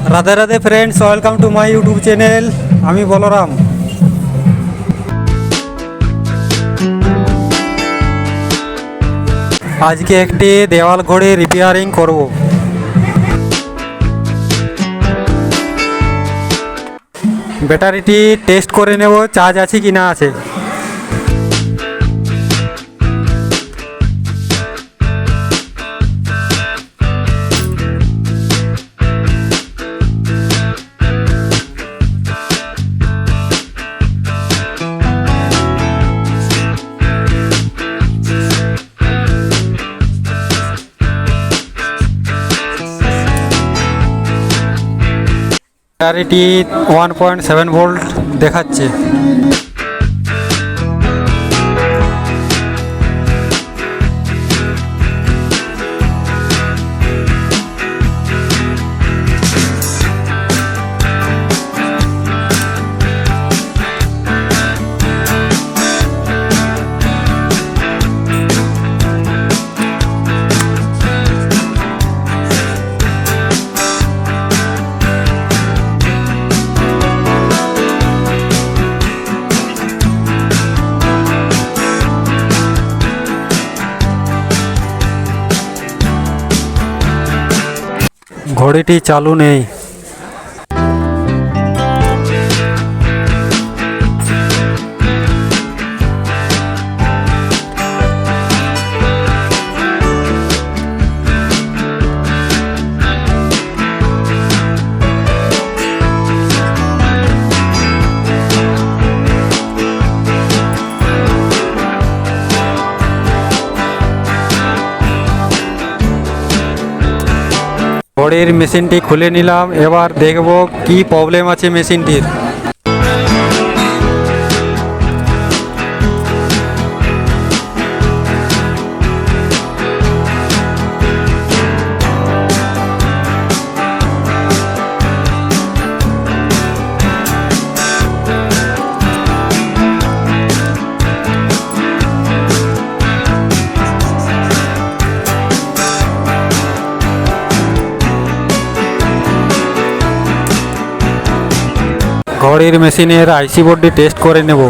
Radhe Radhe friends, welcome to my YouTube channel. আমি বলরাম। আজকে একটি দেওয়াল ঘড়ি রিপেয়ারিং করব। ব্যাটারিটি টেস্ট করে নেব, চার্জ আছে কি না আছে। ব্যাটারিটি 1.7 ভোল্ট দেখাচ্ছে। ঘড়িটি চালু নেই। ঘড়ির মেশিনটি খুলে নিলাম, এবার দেখব কি প্রবলেম আছে মেশিনটির। ঘড়ির মেশিনের আইসি বোর্ডটি টেস্ট করে নেব।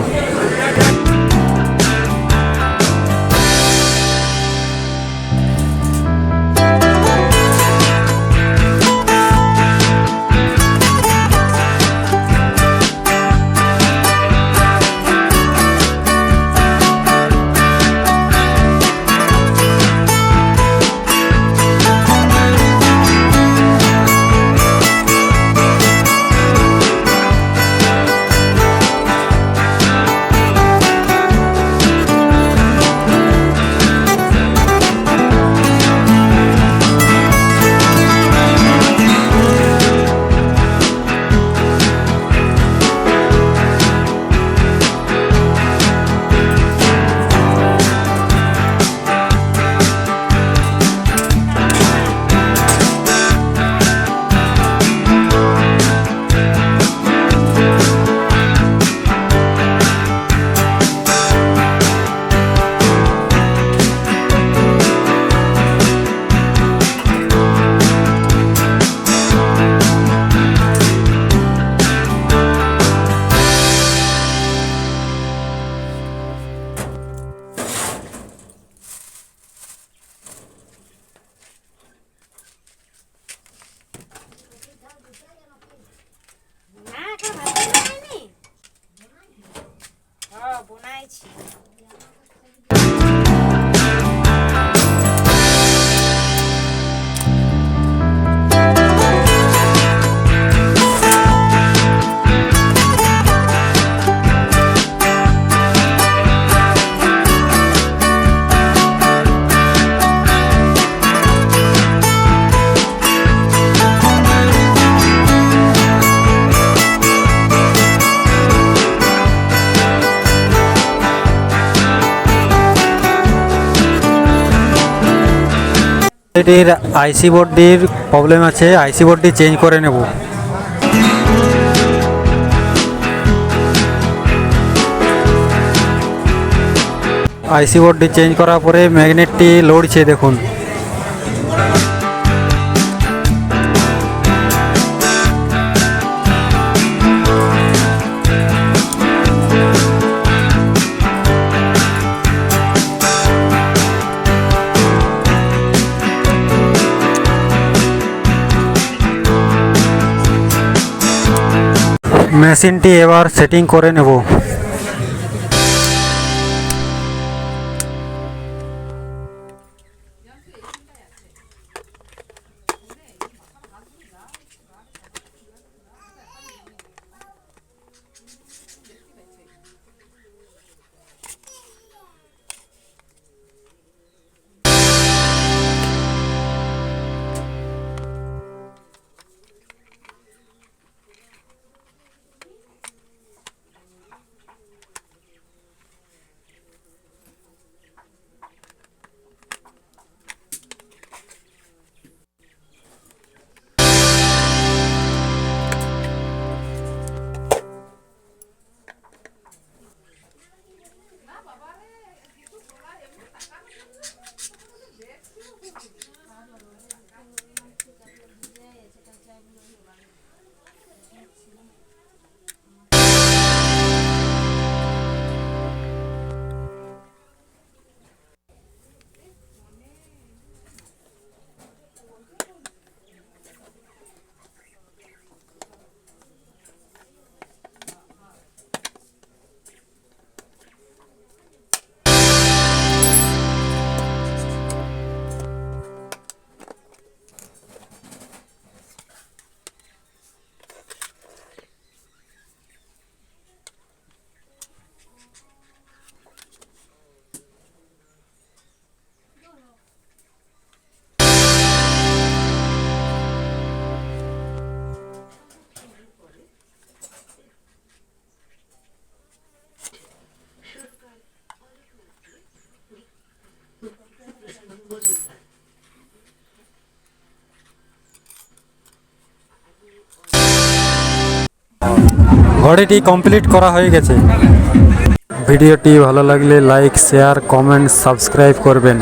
এটির আইসি বোর্ডটির প্রবলেম আছে, আইসি বোর্ডটি চেঞ্জ করে নেব। আইসি বোর্ডটি চেঞ্জ করার পরে ম্যাগনেটটি লড়ছে, দেখুন। মেশিনটি এবার সেটিং করে নেব। ঘড়িটি কমপ্লিট করা হয়ে গেছে। ভিডিওটি ভালো লাগলে লাইক, শেয়ার, কমেন্ট, সাবস্ক্রাইব করবেন।